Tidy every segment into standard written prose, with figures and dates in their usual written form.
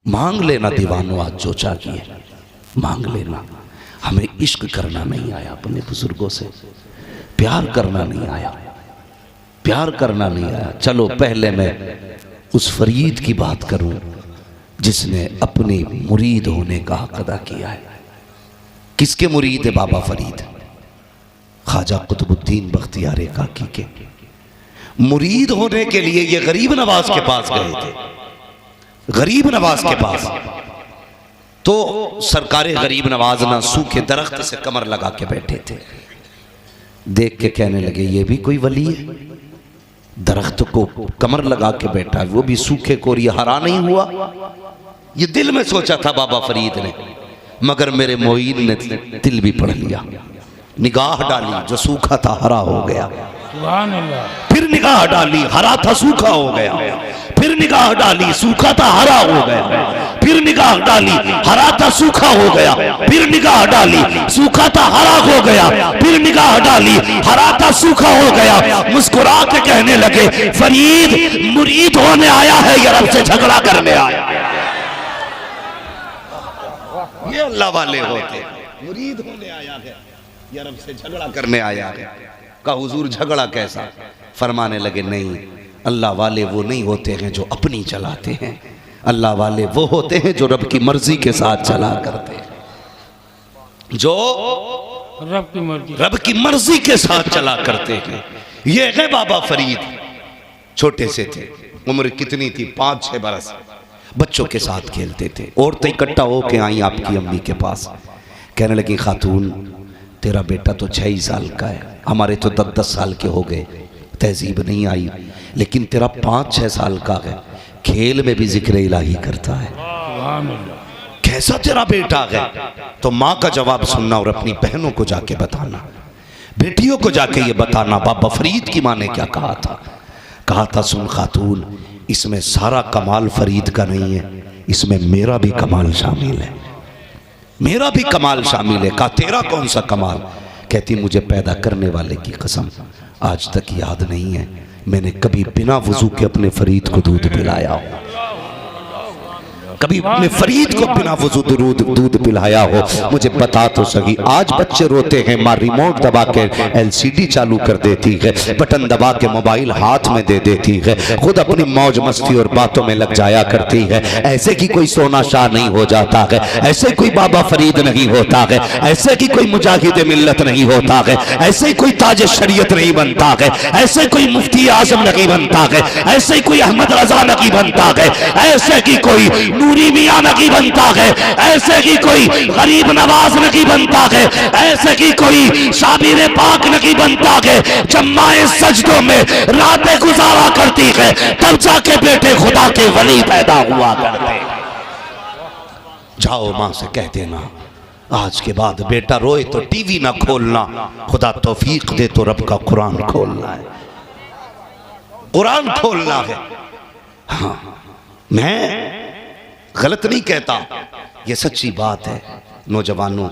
मांग लेना दीवानों आज जो चाहिए मांग लेना। हमें इश्क करना नहीं आया, अपने बुजुर्गों से प्यार करना नहीं आया, प्यार करना नहीं आया। चलो पहले मैं उस फरीद की बात करूं जिसने अपनी मुरीद होने का हक अदा किया है। किसके मुरीद है बाबा फरीद? ख्वाजा कुतुबुद्दीन बख्तियार काकी के मुरीद होने के लिए ये गरीब नवाज के पास गए थे। गरीब नवाज के पास तो सरकारे गरीब नवाज ना सूखे दरख्त से कमर लगा के बैठे थे। देख के कहने लगे ये भी कोई वली है, दरख्त को कमर लगा के बैठा है, वो भी सूखे को, ये हरा नहीं हुआ। ये दिल में सोचा था बाबा फरीद ने, मगर मेरे मोइन ने दिल भी पढ़ लिया। निगाह डाली, जो सूखा था हरा हो गया। फिर निगाह डाली, हरा था सूखा हो गया। फिर निगाह डाली, सूखा था हरा हो गया। फिर निगाह डाली, हरा था सूखा हो गया। फिर निगाह डाली, सूखा था हरा हो गया। फिर निगाह डाली, हरा था सूखा हो गया। मुस्कुरा के कहने लगे फरीद मुरीद होने आया है या रब से झगड़ा करने आया? ये अल्लाह वाले होते, मुरीद होने आया है या रब से झगड़ा करने आया है। का हुजूर झगड़ा कैसा? फरमाने लगे नहीं, अल्लाह वाले वो नहीं होते हैं जो अपनी चलाते हैं, अल्लाह वाले वो होते हैं जो रब की मर्जी के साथ चला करते हैं, जो रब की मर्जी के साथ चला करते हैं। ये है बाबा फरीद। छोटे से थे, उम्र कितनी थी? 5-6 बरस। बच्चों के साथ खेलते थे। औरतें इकट्ठा होके आई आपकी अम्मी के पास, कहने लगी खातून तेरा बेटा तो 6 ही साल का है, हमारे तो 10-10 साल के हो गए, तहजीब नहीं आई, लेकिन तेरा 5-6 साल का है, खेल में भी जिक्र इलाही करता है, कैसा तेरा बेटा है? तो माँ का जवाब सुनना और अपनी बहनों को जाके बताना, बेटियों को जाके ये बताना बाबा फरीद की माँ ने क्या कहा था। कहा था सुन खातून, इसमें सारा कमाल फरीद का नहीं है, इसमें मेरा भी कमाल शामिल है, मेरा भी कमाल शामिल है। कहा तेरा कौन सा कमाल? कहती मुझे पैदा करने वाले की कसम आज तक याद नहीं है मैंने कभी बिना वजू के अपने फरीद को दूध पिलाया हो, कभी अपने फरीद को बिना वजू दूध पिलाया हो। मुझे बता तो सही। आज बच्चे रोते हैं, माँ रिमोट दबा के LCD चालू कर देती है, बटन दबा के मोबाइल हाथ में दे देती है, खुद अपनी मौज मस्ती और बातों में लग जाया करती है। ऐसे की कोई सोना शाह नहीं हो जाता है, ऐसे कोई बाबा फरीद नहीं होता है, ऐसे की कोई मुजाहिद मिल्लत नहीं होता है, ऐसे कोई ताज शरीयत नहीं बनता है, ऐसे कोई मुफ्ती आजम नहीं बनता है, ऐसे कोई अहमद रजा नहीं बनता है, ऐसे की कोई नूरी मियां नहीं बनता है, ऐसे की कोई गरीब नवाज नहीं बनता है, ऐसे की कोई शाबिर पाक नहीं बनता है। जब माए सजदों में रातें गुजारा करती है तब जाके बेटे खुदा के वली पैदा हुआ करते। जाओ मां से कह देना आज के बाद बेटा रोए तो टीवी ना खोलना, खुदा तौफीक दे तो रब का कुरान खोलना है, कुरान खोलना है। हाँ, मैं गलत नहीं कहता, ये सच्ची बात है। नौजवानों,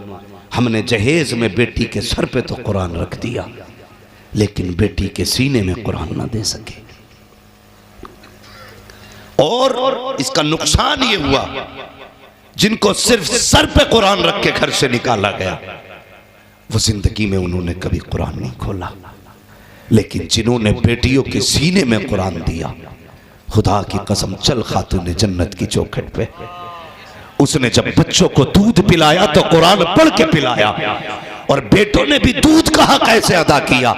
हमने जहेज में बेटी के सर पे तो कुरान रख दिया, लेकिन बेटी के सीने में कुरान ना दे सके, और इसका नुकसान ये हुआ जिनको सिर्फ सर पे कुरान रख के घर से निकाला गया, वो जिंदगी में उन्होंने कभी कुरान नहीं खोला। लेकिन जिन्होंने बेटियों के सीने में कुरान दिया, खुदा की कसम चल खातून जन्नत की चौखट पे, उसने जब बच्चों को दूध पिलाया तो कुरान पढ़ के पिलाया, और बेटों ने भी दूध का हक कैसे अदा किया।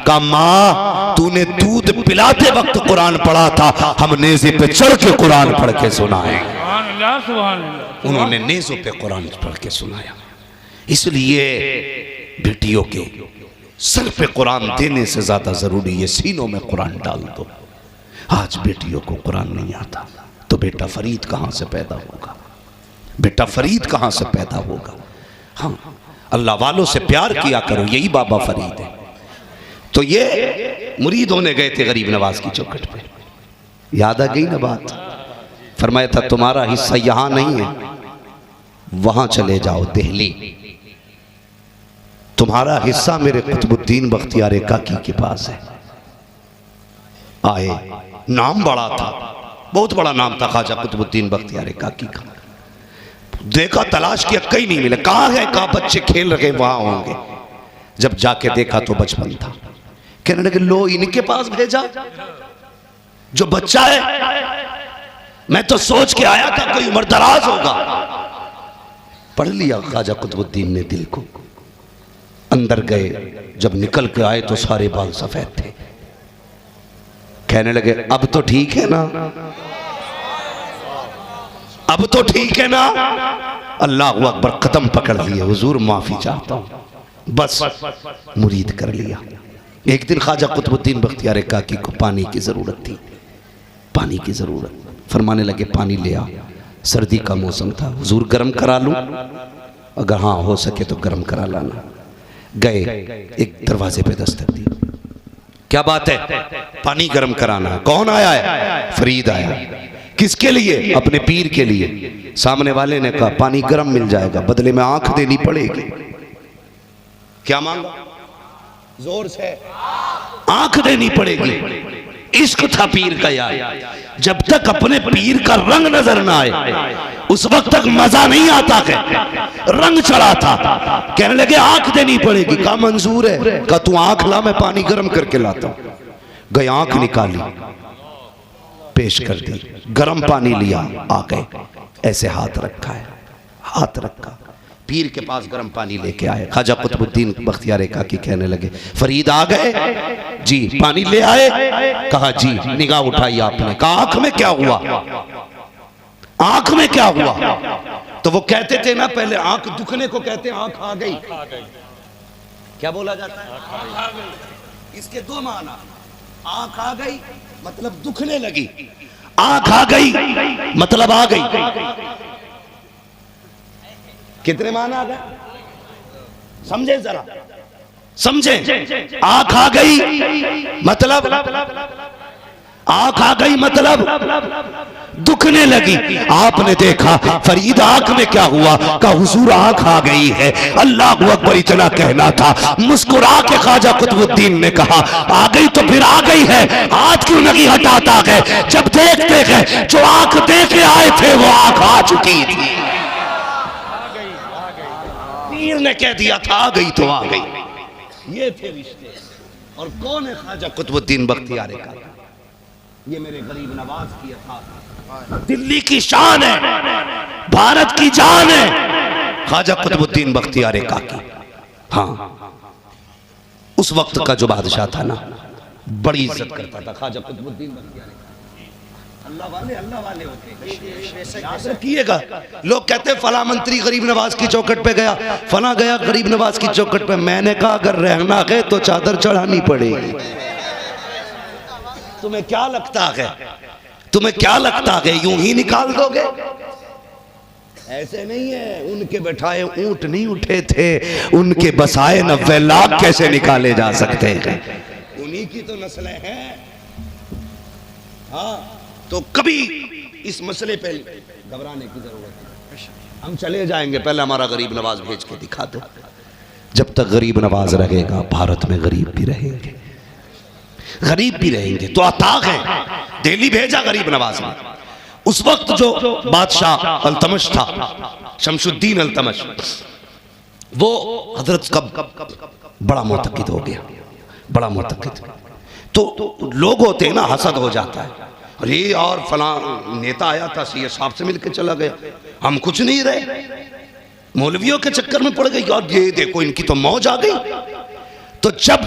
कहा माँ तूने दूध पिलाते वक्त कुरान पढ़ा था, हम नेज़े पे चढ़ के कुरान पढ़ के सुनाए। उन्होंने नेज़ों पे कुरान पढ़ के सुनाया। इसलिए बेटियों के सर पे कुरान देने से ज्यादा जरूरी है सीनों में कुरान डाल दो। आज बेटियों को कुरान नहीं आता तो बेटा फरीद कहाँ से पैदा होगा? बेटा फरीद कहाँ से पैदा होगा? हाँ, अल्लाह वालों से प्यार किया करो, यही बाबा फरीद है। तो ये मुरीद होने गए थे गरीब नवाज की चौखट पे, याद आ गई ना बात? फरमाया था तुम्हारा हिस्सा यहाँ नहीं है, वहां चले जाओ दिल्ली, तुम्हारा हिस्सा मेरे कुतुबुद्दीन बख्तियार काकी के पास है। आए, नाम बड़ा था, बहुत बड़ा नाम था ख्वाजा कुतुबुद्दीन बख्तियार काकी का। देखा, तलाश किया, कहीं नहीं मिले। कहाँ है, कहाँ बच्चे खेल रहे वहां होंगे। जब जाके देखा तो बचपन था। कहने लगे लो इनके पास भेजा जो बच्चा है। मैं तो सोच के आया था कोई उम्र दराज होगा। पढ़ लिया ख्वाजा कुतुबुद्दीन ने दिल को। अंदर गए, जब निकल के आए तो सारे बाल सफेद थे। कहने लगे अब तो ठीक है ना, अब तो ठीक है ना। अल्लाह अकबर, कदम पकड़ लिए, हुजूर माफी चाहता हूं, बस मुरीद कर लिया। एक दिन ख्वाजा कुतुबुद्दीन बख्तियार काकी को पानी की जरूरत थी, पानी की जरूरत। फरमाने लगे पानी ले आ। सर्दी का मौसम था। हुजूर गर्म करा लूं? अगर हाँ हो सके तो गर्म करा लाना। गए, एक दरवाजे पे दस्तक दी। क्या बात है? पानी गर्म कराना। कौन आया है? फरीद आया। किसके लिए? अपने पीर के लिए। सामने वाले ने कहा पानी गर्म मिल जाएगा, बदले में आंख देनी पड़ेगी। क्या मांगा? जोर से आंख देनी पड़ेगी। इश्क था पीर का यार। जब तक अपने पीर का रंग नजर ना आए उस वक्त तक मजा नहीं आता है। रंग चढ़ा था। कहने लगे आंख देनी पड़ेगी। कहा मंजूर है। कहा तू आंख ला, मैं पानी गर्म करके लाता हूं। गए, आंख निकाली, पेश कर दी, गर्म पानी लिया, आ गए। ऐसे हाथ रखा है, हाथ रखा, पीर के पास गर्म पानी लेके आए। ख्वाजा कुतुबुद्दीन बख्तियार काकी कहने लगे फरीद आ गए? जी। पानी ले आए? कहा जी। निगाह उठाई आपने। कहा आंख में क्या हुआ? आंख में क्या हुआ? तो वो कहते थे ना पहले, आंख दुखने को कहते हैं आंख आ गई। क्या बोला जाता है? इसके दो माना। आंख आ गई मतलब दुखने लगी, आंख आ गई मतलब आ गई। कितने माना आ गए? समझे जरा, समझे। आंख आ गई मतलब, आंख आ गई मतलब दुखने लगी। आपने देखा फरीद आंख में क्या हुआ? का हुजूर आंख आ गई है। अल्लाह अकबर, इतना कहना था। मुस्कुरा के ख्वाजा कुतुबुद्दीन ने कहा आ गई तो फिर आ गई है, हाथ क्यों नहीं हटाता है? जब देखते हैं जो आंख दे के आए थे वो आंख आ चुकी थी। पीर ने कह दिया था आ गई तो आ गई। ये थे रिश्ते। और कौन है ख्वाजा कुतुबुद्दीन बख्तियार काकी? ये मेरे गरीब नवाज की अता, दिल्ली की शान है, भारत की जान है ख्वाजा कुतुबुद्दीन बख्तियार काकी। हाँ, उस वक्त का जो बादशाह था ना, बड़ी इज्जत करता था ख्वाजा कुतुबुद्दीन बख्तियार काकी। अल्लाह वाले होते। याद रखिएगा, लोग कहते हैं फला मंत्री गरीब नवाज की चौखट पे गया, फला गया गरीब नवाज की चौखट पे। मैंने कहा अगर रहना है तो चादर चढ़ानी पड़ेगी। तुम्हें क्या लगता है? तुम्हें क्या लगता है यूं ही निकाल दोगे? ऐसे नहीं है। उनके बैठाए ऊंट नहीं उठे थे, उनके बसाए 90 लाख कैसे निकाले जा सकते हैं? उन्हीं की तो नस्लें हैं। हाँ, तो कभी इस मसले पे घबराने की जरूरत है। हम चले जाएंगे, पहले हमारा गरीब नवाज भेज के दिखा दो। जब तक गरीब नवाज रहेगा भारत में गरीब भी रहेंगे, गरीब भी रहेंगे। तो अता है, दिल्ली भेजा गरीब नवाज ने। उस वक्त जो बादशाह अल्तमश था, शमशुद्दीन अल्तमश, वो हजरत कब बड़ा मोतकिद हो गया, बड़ा मोतकिद। तो लोग होते हैं ना, हसद हो जाता है। अरे यार फला नेता आया था, सीए साहब से मिलकर चला गया, हम कुछ नहीं रहे, मौलवियों के चक्कर में पड़ गए। यार ये देखो इनकी तो मौज आ गई। तो जब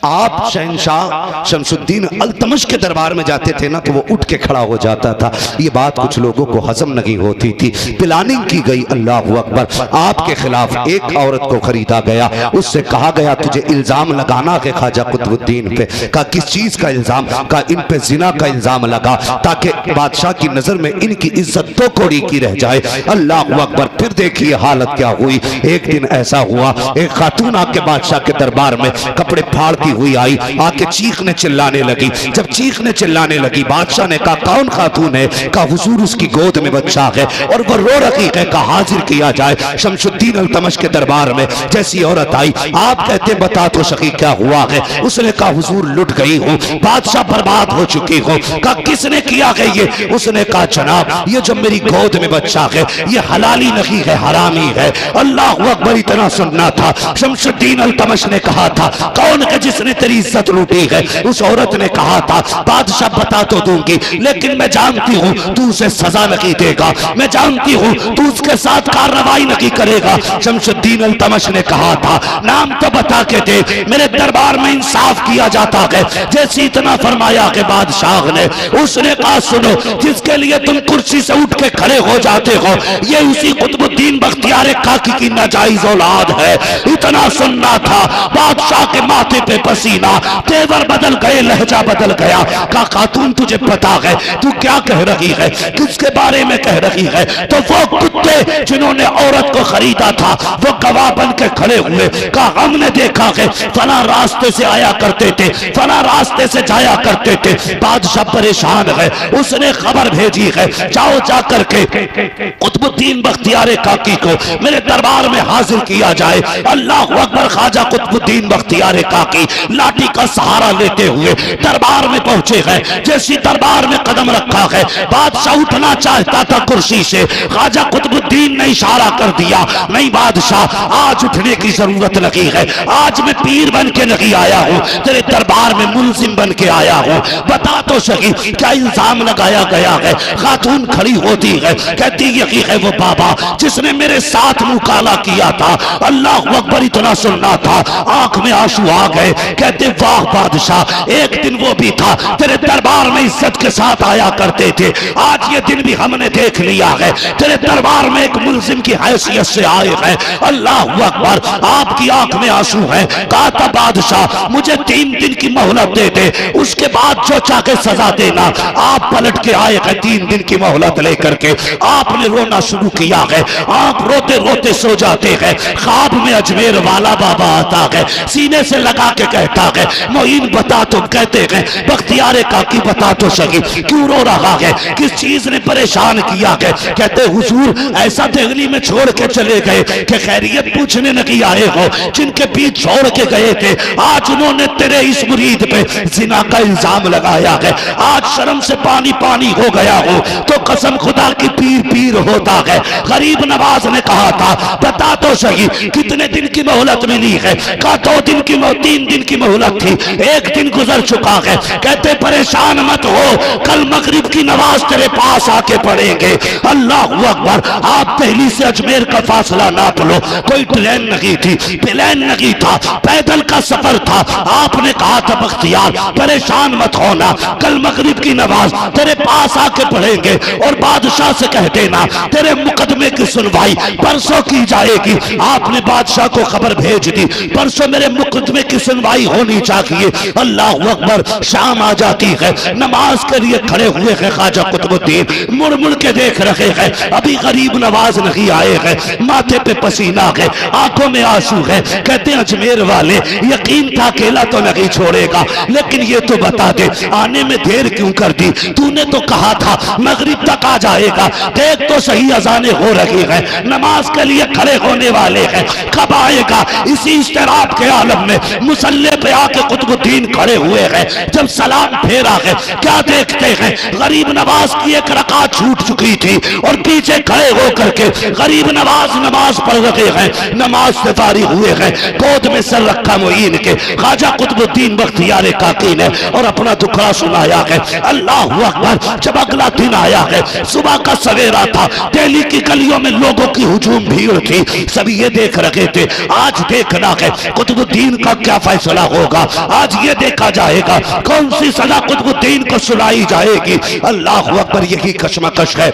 आप शहंशाह शमशुद्दीन अल्तमश के दरबार में जाते थे ना, तो वो उठ के खड़ा हो जाता था। ये बात कुछ लोगों को हजम नहीं होती थी। प्लानिंग की गई, अल्लाह अकबर। आपके खिलाफ एक औरत को खरीदा गया, उससे कहा गया तुझे इल्जाम लगाना है ख्वाजा कुतुबुद्दीन पे। कहा किस चीज का इल्जाम? कहा इन पे जिना का इल्जाम लगा, ताकि बादशाह की नजर में इनकी इज्जत तो कोड़ी की रह जाए। अल्लाह अकबर। फिर देखिए हालत क्या हुई। एक दिन ऐसा हुआ, एक खातून आके बादशाह के दरबार दरबार में कपड़े फाड़ती हुई आई, आके चीखने चिल्लाने लगी। जब चीखने चिल्लाने लगी, बादशाह ने कहा कौन खातून है? कहा हुजूर उसकी गोद में बच्चा है और वो रो रही है, कहा हाजिर किया जाए। शमशुद्दीन अल्तमश के दरबार में जैसी औरत आई, आप कहते बता तो सकी क्या हुआ है? उसने कहा हुजूर लुट गई हूँ, बादशाह बर्बाद हो चुकी हूँ। कहा किसने किया है ये? उसने कहा जनाब ये जो मेरी गोद में बच्चा है ये हलाली नहीं है, हरामी है। अल्लाह अकबर इतना सुनना था। शमशुद्दीन अल्तमश ने कहा था कौन है जिसने तेरी इज्जत लूटी है? उस औरत ने कहा था बादशाह बता तो दूंगी, लेकिन मैं जानती हूँ तू उसे सजा नहीं देगा, मैं जानती हूँ तू उसके साथ कार्रवाई नहीं करेगा। शमशुद्दीन अल्तमश ने कहा था नाम तो बता के दे, मेरे दरबार में इंसाफ किया जाता है। जैसे इतना फरमाया के बादशाह ने, उसने कहा सुनो, जिसके लिए तुम कुर्सी से उठ के खड़े हो जाते हो ये उसी कुतुबुद्दीन बख्तियार काकी की नाजायज औलाद है। इतना सुनना था। बादशाह के माथे पे पसीना, तेवर बदल गए, लहजा बदल गया। कहा खातून तुझे पता है तू क्या कह रही है, किसके बारे में कह रही है? तो वो कुत्ते जिन्होंने औरत को खरीदा था वो गवाह बन के खड़े हुए। कहा हमने देखा है फला रास्ते से आया करते थे, फला रास्ते से जाया करते थे। बादशाह परेशान है, उसने खबर भेजी है जाओ जाकर के कुतुबुद्दीन बख्तियार काकी को मेरे दरबार में हाजिर किया जाए। अल्लाह अकबर। ख्वाजा कुतुबुद्दीन बख्तियार काकी लाठी का सहारा लेते हुए दरबार में पहुंचे हैं। जैसी दरबार में कदम रखा है, बादशाह उठना चाहता था कुर्सी से, ख्वाजा कुतुबुद्दीन ने इशारा कर दिया नहीं बादशाह आज उठने की जरूरत नहीं है, आज मैं पीर बन के नहीं आया हूँ, तेरे दरबार में मुल्जिम बन के आया हूँ। बता तो सही क्या इल्जाम लगाया गया है? खातून खड़ी होती है, कहती यही है वो बाबा जिसने मेरे साथ मुंह काला किया था। अल्लाह अकबर। इतना सुनना था, आंख में आंसू आ गए। कहते वाह बादशाह, एक दिन वो भी था तेरे दरबार में इज्जत के साथ आया करते थे, आज ये दिन भी हमने देख लिया है, तेरे दरबार में एक मुल्जिम की हैसियत से आए हैं। अल्लाह अकबर। आपकी आंख में आंसू है। कहा था बादशाह मुझे 3 दिन की मोहलत दे दे, उसके बाद जो चाहे सजा देना। आप पलट के आए हैं 3 दिन की मोहलत लेकर के, आपने रोना शुरू किया है। आप रोते रोते सो जाते हैं, ख्वाब में अजमेर वाला बाबा आता है, सीने से लगा के कहता है मोइन बता तो, कहते हैं बख्तियार काकी बता तो सही क्यों रो रहा है, किस चीज ने परेशान किया है? कहते हुजूर ऐसा दिल्ली में छोड़ के चले गए कि खैरियत पूछने नहीं आए हो, जिनके बीच छोड़ के गए थे आज उन्होंने तेरे इस मुरीद पे जिना का इल्जाम लगाया है। आज शर्म से पानी पानी हो गया हो तो कसम खुदा की पीर पीर होता है। गरीब नवाज ने कहा था बता तो सही कितने दिन की मोहलत मिली है? कहा 2 दिन की 3 दिन की मोहलत थी, 1 दिन गुजर चुका है। कहते परेशान मत हो, कल मगरिब की नमाज तेरे पास आके पढ़ेंगे। अल्लाह अकबर। आप दिल्ली से अजमेर का फासला नाप लो, कोई ट्रेन नहीं थी, प्लेन नहीं था, पैदल का सफर था। आपने कहा था बख्तियार परेशान मत होना, कल मगरिब की नमाज तेरे पास आके पढ़ेंगे और बादशाह से कह देना तेरे मुकदमे की सुनवाई परसों की जाएगी। आपने बादशाह को खबर भेज दी परसों मेरे मुकदमे की सुनवाई होनी चाहिए। अल्लाह अकबर। शाम आ जाती है, नमाज के लिए खड़े हुए हैं ख्वाजा कुतुबुद्दीन, मुड़ मुड़ के देख रहे हैं, अभी गरीब नवाज नहीं आए हैं, माथे पे पसीना है, आंखों में आंसू है। कहते हैं अजमेर वाले यकीन था अकेला तो नहीं छोड़ेगा, लेकिन ये तो बता दे आने में देर क्यों कर दी? तूने तो कहा था मगरिब तक आ जाएगा, देख तो सही अजाने हो रही है, नमाज के लिए खड़े होने वाले हैं, कब आएगा? इसी इस्तिराब के आलम में मुसल्ले पे आके कुतुबुद्दीन खड़े हुए हैं। जब सलाम फेरा है क्या देखते हैं गरीब नवाज की एक रकात छूट चुकी थी और पीछे खड़े होकर के गरीब नवाज नमाज पढ़ रहे हैं, नमाज से फारिग हुए हैं, गोद में सर रखा मोइन के ख्वाजा कुतुबुद्दीन बख्तियार काकी ने और अपना दुखड़ा सुनाया है। अल्लाह अकबर। जब अगला दिन आया है, सुबह का सवेरा था, दिल्ली की गलियों में लोगों की हुजूम भीड़ थी, सभी ये देख रहे थे आज देखना है कुतुबुद्दीन का क्या फैसला होगा, आज ये देखा जाएगा कौन सी सजा कुतुबुद्दीन को सुनाई जाएगी। अल्लाह अकबर। यही कशमकश है।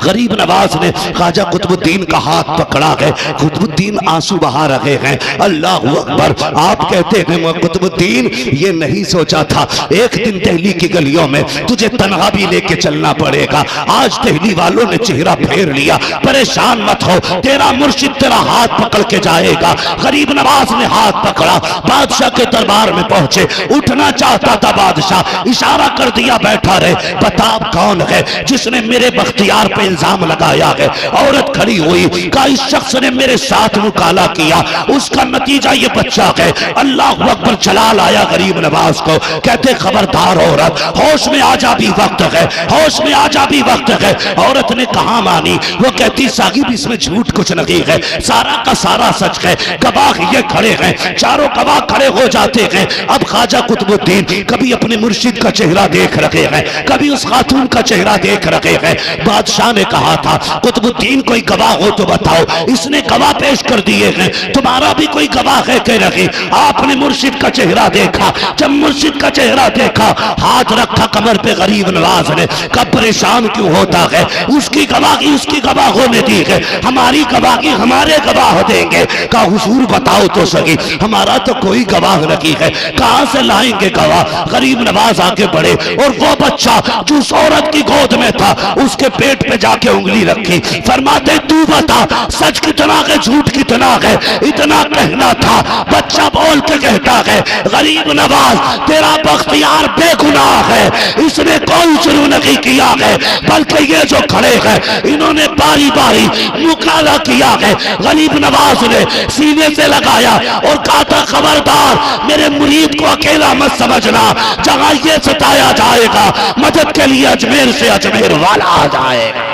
गरीब नवाज ने ख्वाजा कुतुबुद्दीन का हाथ पकड़ा है, कुतुबुद्दीन आंसू बहा रहे हैं। अल्लाह अकबर। आप कहते हैं कुतुबुद्दीन ये नहीं सोचा था एक दिन दिल्ली की गलियों में तुझे तन्हा भी लेके चलना पड़ेगा, आज दिल्ली वालों ने चेहरा फेर लिया, परेशान मत हो, तेरा मुर्शिद तेरा हाथ पकड़ के जाएगा। गरीब नवाज आपने हाथ पकड़ा, बादशाह के दरबार में पहुंचे। उठना चाहता था बादशाह, इशारा कर दिया बैठा रहे। बता कौन है जिसने मेरे बख्तियार पे इल्जाम लगाया है। औरत खड़ी हुई, कहा इस शख्स ने मेरे साथ मुकाला किया, उसका नतीजा ये बच्चा है। अल्लाह अकबर, जलाल आया गरीब नवाज को। कहते खबरदार औरत, होश में आ जा भी वक्त है, होश में आ जा भी वक्त है। औरत ने कहा मानी। वो कहती साहिब इसमें झूठ कुछ नहीं है, सारा का सारा सच है। गवाह ये खड़े हैं, चारों गवाह खड़े हो जाते हैं। अब ख्वाजा कुतुबुद्दीन कभी अपने मुर्शिद का चेहरा देख रहे हैं, कभी उस खातून का चेहरा देख रहे हैं। बादशाह ने कहा था कुतुबुद्दीन कोई गवाह हो तो बताओ। इसने गवाह पेश कर दिए हैं, तुम्हारा भी कोई गवाह है कह रहे। आपने मुर्शिद का चेहरा देखा, जब मुर्शिद का चेहरा देखा, हाथ रखा कमर पे गरीब नवाज ने। कब परेशान क्यों होता है, उसकी गवाही उसकी गवाह होने दी है, हमारी गवाही हमारे गवाह देंगे। कहा हुजूर बताओ तो सही, हमारा तो कोई गवाह नहीं है, कहां से लाएंगे गवाह। गरीब नवाज आगे बढ़े और वो बच्चा जो उस औरत की गोद में था उसके पेट पे जाके उंगली रखी। फरमाते तू बता सच कितना है झूठ कितना है। इतना कहना था, बच्चा बोल के कहता है गरीब नवाज तेरा बख्तियार बेगुनाह है, इसने कोई जुर्म नहीं किया है, बल्कि ये जो खड़े हैं इन्होंने बारी बारी मुकाला किया है। गरीब नवाज ने सीने से लगाया और कहा था खबरदार मेरे मुरीद को अकेला मत समझना, जहां ये सताया जाएगा मदद के लिए अजमेर से अजमेर वाला आ जाएगा।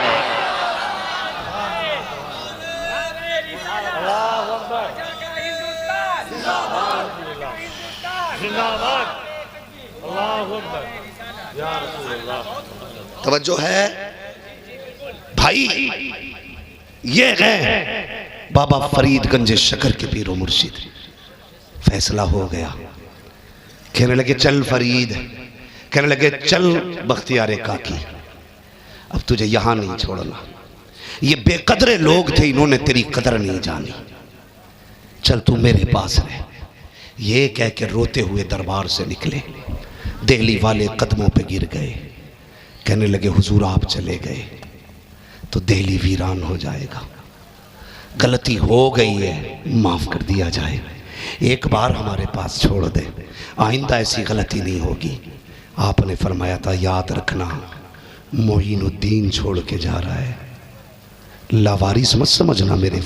तवज्जो है भाई, ये है बाबा फरीदगंज शकर के पीरो मुर्शिद। फैसला हो गया, कहने लगे चल फरीद, कहने लगे चल बख्तियार काकी, अब तुझे यहां नहीं छोड़ना। ये बेकदरे लोग थे, इन्होंने तेरी कदर नहीं जानी, चल तू मेरे पास रह। ये कह के रोते हुए दरबार से निकले। दिल्ली वाले कदमों पे गिर गए, कहने लगे हुजूर आप चले गए तो दिल्ली वीरान हो जाएगा, गलती हो गई है माफ कर दिया जाए, एक बार हमारे पास छोड़ दे, आइंदा ऐसी गलती नहीं होगी। आपने फरमाया था याद रखना मोइनुद्दीन छोड़ के जा रहा है, लावारिस मत समझना मेरे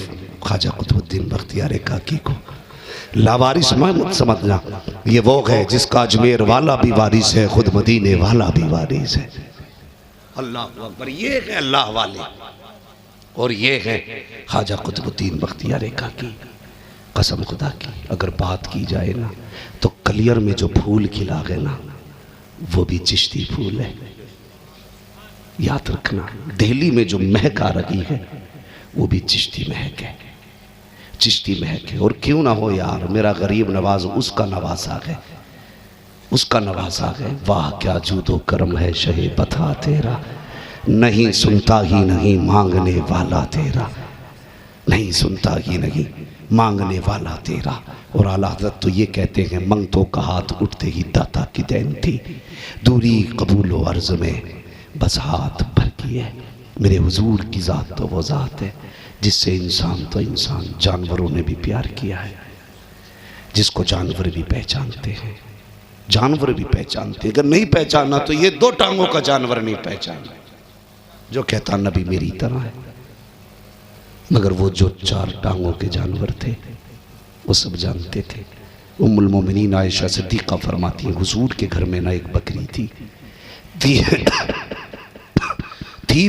ख्वाजा कुतुबुद्दीन बख्तियार काकी को, लावारिस मत समझना, ये वो है जिसका अजमेर वाला भी वारिस है, खुद मदीने वाला भी वारिस है। अल्लाह अकबर, ये है अल्लाह वाले और ये है ख्वाजा कुतुबुद्दीन बख्तियार काकी। कसम खुदा की अगर बात की जाए ना तो कलियर में जो फूल खिला गए ना वो भी चिश्ती फूल है, याद रखना। दिल्ली में जो महक आ रही है वो भी चिश्ती महक है, चिश्ती महक है। और क्यों ना हो यार, मेरा गरीब नवाज उसका नवासा है, उसका नवासा है। वाह क्या जूदो करम है शहे बता तेरा, नहीं सुनता ही नहीं मांगने वाला तेरा, नहीं सुनता ही नहीं मांगने वाला तेरा। और आला हज़रत तो ये कहते हैं मंगतों का हाथ उठते ही दाता की देन थी, दूरी कबूल व अर्ज़ में बस हाथ भर की है। मेरे हुजूर की ज़ात तो वो ज़ात है जिससे इंसान तो इंसान जानवरों ने भी प्यार किया है, जिसको जानवर भी पहचानते हैं, जानवर भी पहचानते हैं। अगर नहीं पहचाना तो ये दो टांगों का जानवर नहीं पहचाना, जो कहता नबी मेरी तरह है, मगर वो जो चार टांगों के जानवर थे वो सब जानते थे। उम्मुल मोमिनीन आयशा सिद्दीक़ा फरमाती हैं हुजूर के घर में ना एक बकरी थी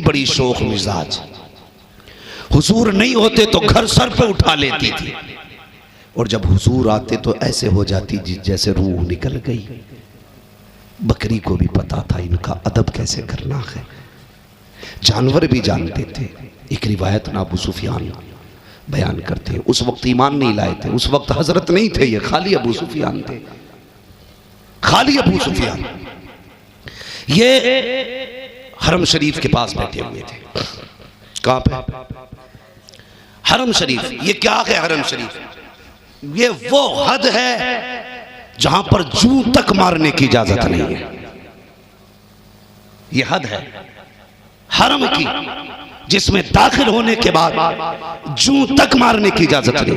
बड़ी शौक मिजाज, हुजूर नहीं होते तो घर सर पे उठा लेती थी, और जब हुजूर आते तो ऐसे हो जाती जैसे रूह निकल गई। बकरी को भी पता था इनका अदब कैसे करना है, जानवर भी जानते थे। एक रिवायत ना अबू सुफियान बयान करते हैं, उस वक्त ईमान नहीं लाए थे, उस वक्त हजरत नहीं थे, ये खाली अबू सुफियान थे, खाली अबू सुफियान। ये हरम शरीफ के पास बैठे हुए थे। कहां पे? हरम शरीफ। ये क्या है हरम शरीफ? ये वो हद है जहां पर जू तक मारने की इजाजत नहीं है। ये हद है हरम की जिसमें दाखिल होने के बाद जूं तक मारने की इजाजत नहीं।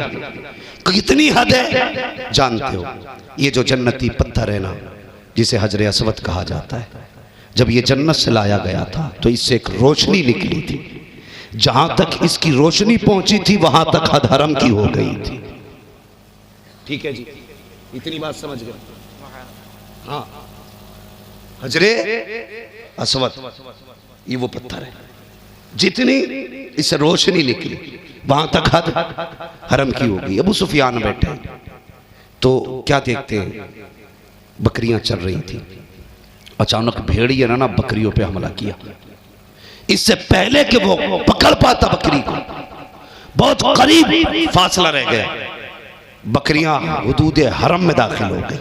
कितनी हद है जानते हो? ये जो जन्नती पत्थर है ना, जिसे हजरे अस्वद कहा जाता है, जब ये जन्नत से लाया गया था तो इससे एक रोशनी निकली थी। जहां तक इसकी रोशनी पहुंची थी वहां तक हद हरम की हो गई थी। ठीक है जी, इतनी बात समझ गए? हाँ, हजरे अस्वद ये वो पत्थर है, जितनी इससे रोशनी निकली वहां तक हद हरम की हो गई। अबू सुफियान बैठे तो क्या देखते हैं, बकरियां चल रही थी। अचानक भेड़िया ने ना बकरियों पे हमला किया। इससे पहले कि वो पकड़ पाता बकरी को, बहुत करीब फासला रह गया, बकरियां हुदूदे हरम में दाखिल हो गई।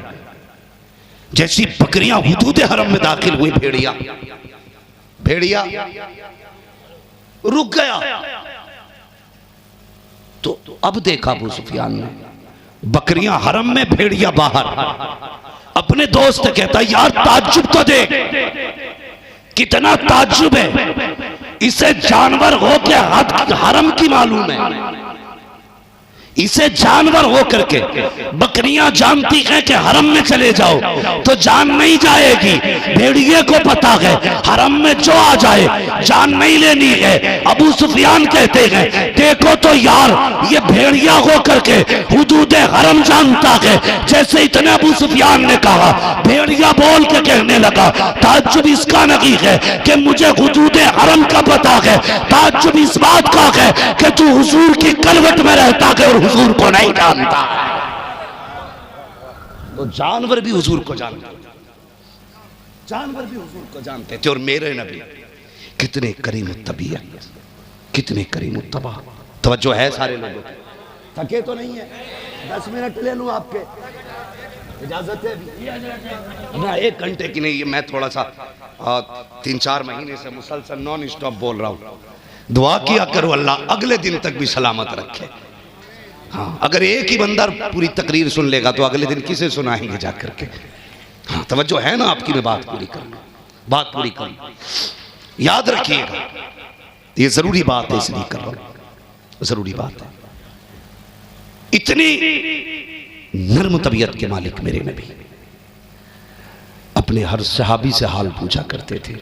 जैसी बकरियां हुदूदे हरम में दाखिल हुई, भेड़िया रुक गया। तो अब देखा अबू सुफियान ने, बकरियां हरम में, भेड़िया बाहर। अपने दोस्त कहता, यार ताज्जुब तो देख, कितना ताज्जुब है, इसे जानवर हो के हरम की मालूम है। इसे जानवर हो करके, बकरियां जानती हैं कि हरम में चले जाओ तो जान नहीं जाएगी, भेड़िए को पता है हरम में जो आ जाए जान नहीं लेनी है। अबू सुफियान कहते हैं, देखो तो यार, ये भेड़िया हो करके हुदूदे हरम जानता है। जैसे इतने अबू सुफियान ने कहा, भेड़िया बोल के कहने लगा, ताज्जुब इसका नहीं है कि मुझे हुदूदे हरम का पता है, ताज्जुब इस बात का है कि तू हुजूर की कलवट में रहता है और हुजूर को नहीं जानता। तो जानवर भी हुजूर को जानते, जानवर भी हुजूर को जानते थे। और मेरे नबी कितने करीम तबीयत, कितने करीम तबा। तवज्जो है सारे लोगों की? थके तो नहीं है? 10 मिनट ले लूं आपके, इजाजत है? ना 1 घंटे की नहीं, मैं थोड़ा सा 3-4 महीने से मुसलसल नॉन स्टॉप बोल रहा हूं। दुआ किया करो अल्लाह अगले दिन तक भी सलामत रखे। हाँ, अगर एक ही बंदा पूरी तकरीर सुन लेगा तो अगले दिन किसे सुनाएंगे जा करके? हाँ, तवज्जो है ना आपकी? मैं बात पूरी करूँ, बात पूरी करूँ, याद रखिएगा, ये जरूरी बात है, इसलिए कर रहा हूं, जरूरी बात है। इतनी नर्म तबीयत के मालिक मेरे नबी अपने हर सहाबी से हाल पूछा करते थे।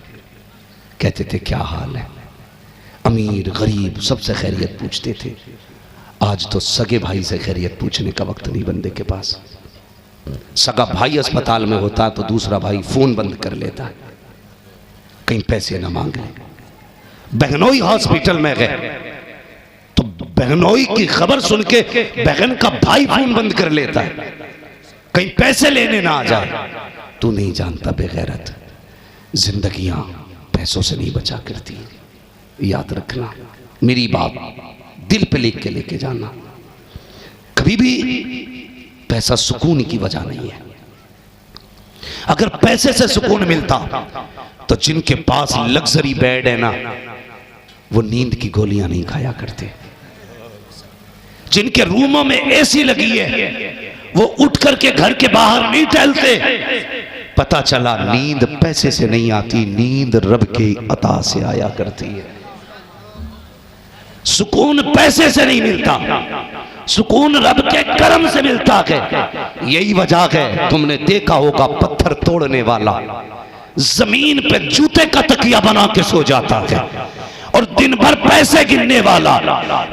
कहते थे क्या हाल है? अमीर गरीब सबसे खैरियत पूछते थे। आज तो सगे भाई से खैरियत पूछने का वक्त नहीं बंदे के पास। सगा भाई अस्पताल में होता तो दूसरा भाई फोन बंद कर लेता, कहीं पैसे ना मांग ले। बहनोई हॉस्पिटल में गए तो बहनोई की खबर सुन के बहन का भाई फोन बंद कर लेता है, कहीं पैसे लेने ना आ जाए। तू नहीं जानता बेगैरत, जिंदगियां पैसों से नहीं बचा करती। याद रखना, मेरी बात दिल पे लिख के लेके जाना। कभी भी पैसा सुकून की वजह नहीं है। अगर पैसे से सुकून मिलता तो जिनके पास लग्जरी बेड है ना, वो नींद की गोलियां नहीं खाया करते। जिनके रूमों में एसी लगी है वो उठ करके घर के बाहर नहीं टहलते। पता चला नींद पैसे से नहीं आती, नींद रब के अता से आया करती है। सुकून पैसे से नहीं मिलता, सुकून रब के करम से मिलता है। यही वजह है तुमने देखा होगा पत्थर तोड़ने वाला जमीन पे जूते का तकिया बना के सो जाता है, और दिन भर पैसे गिनने वाला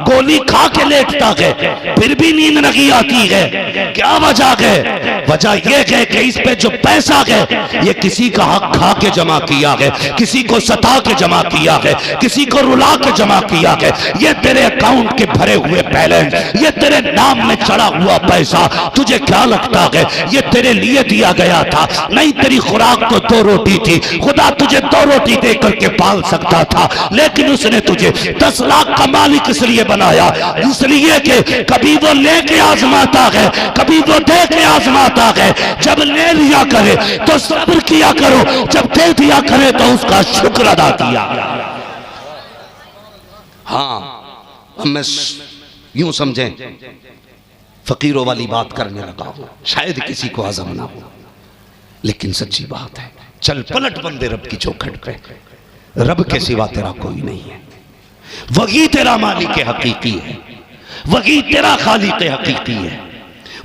गोली खा के लेटता है, फिर भी नींद नहीं आती है। क्या वजह है? वजह यह है कि इस पे जो पैसा है ये किसी का हक खा के जमा किया है, किसी को सता के जमा किया है, किसी को रुला के जमा किया है। ये तेरे अकाउंट के भरे हुए बैलेंस, ये तेरे नाम में चढ़ा हुआ पैसा, तुझे क्या लगता है ये तेरे लिए दिया गया था? नहीं, तेरी खुराक तो 2 रोटी थी, खुदा तुझे 2 रोटी दे करके पाल सकता था, लेकिन उसने तुझे 10 लाख का मालिक इसलिए बनाया, इसलिए कि कभी वो लेके आजमाता है, कभी वो दे के आजमाता है। जब ले लिया करे तो सब्र किया करो, जब दे दिया करे तो उसका शुक्र अदा किया। हाँ, मैं यूं समझें फकीरों वाली बात करने लगा हूं, शायद किसी को हजम ना हो, लेकिन सच्ची बात है। चल पलट बंदे रब की चौखट पे, रब के सिवा तेरा कोई नहीं है। वही तेरा मालिक हकीकी है, वही तेरा खालिक हकीकी है।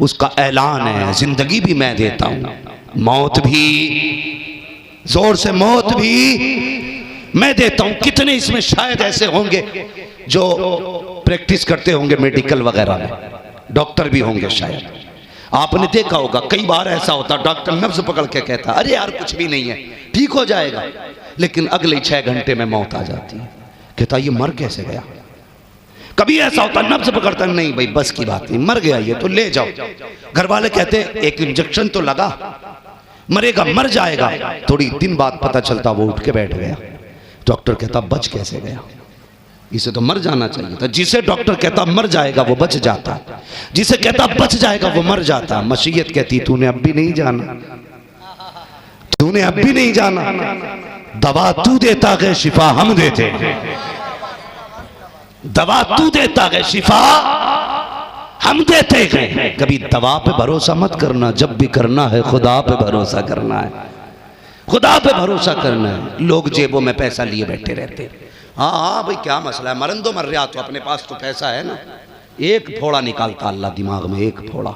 उसका ऐलान है, जिंदगी भी मैं देता हूं, मौत भी, जोर से मौत भी मैं देता हूं। कितने इसमें शायद ऐसे होंगे जो प्रैक्टिस करते होंगे मेडिकल वगैरह में, डॉक्टर भी होंगे शायद। आपने देखा होगा कई बार ऐसा होता, डॉक्टर नब्ज पकड़ के कहता अरे यार कुछ भी नहीं है, ठीक हो जाएगा, लेकिन अगले 6 घंटे में मौत आ जाती है। कहता ये मर कैसे गया। कभी ऐसा होता नब्ज पकड़ता नहीं भाई बस की बात नहीं, मर गया ये तो ले जाओ। घर वाले कहते एक इंजेक्शन तो लगा, मरेगा मर जाएगा। थोड़ी दिन बाद पता चलता वो उठ के बैठ गया। डॉक्टर कहता बच कैसे गया, इसे तो मर जाना चाहिए था। जिसे डॉक्टर कहता मर जाएगा वो बच जाता, जिसे कहता बच जाएगा वो मर जाता। मशीयत कहती तूने अब भी नहीं जाना, तूने अब भी नहीं जाना, दवा तू देता है शिफा हम देते हैं, दवा तू देता है शिफा हम देते हैं। कभी दवा पे भरोसा मत करना, जब भी करना है खुदा पे भरोसा करना है, खुदा पे भरोसा करना है। लोग जेबों में पैसा लिए बैठे रहते हैं, हाँ हाँ भाई क्या मसला है, मरन दो मर रहा तो अपने पास तो पैसा है ना। एक फोड़ा निकालता अल्लाह दिमाग में, एक फोड़ा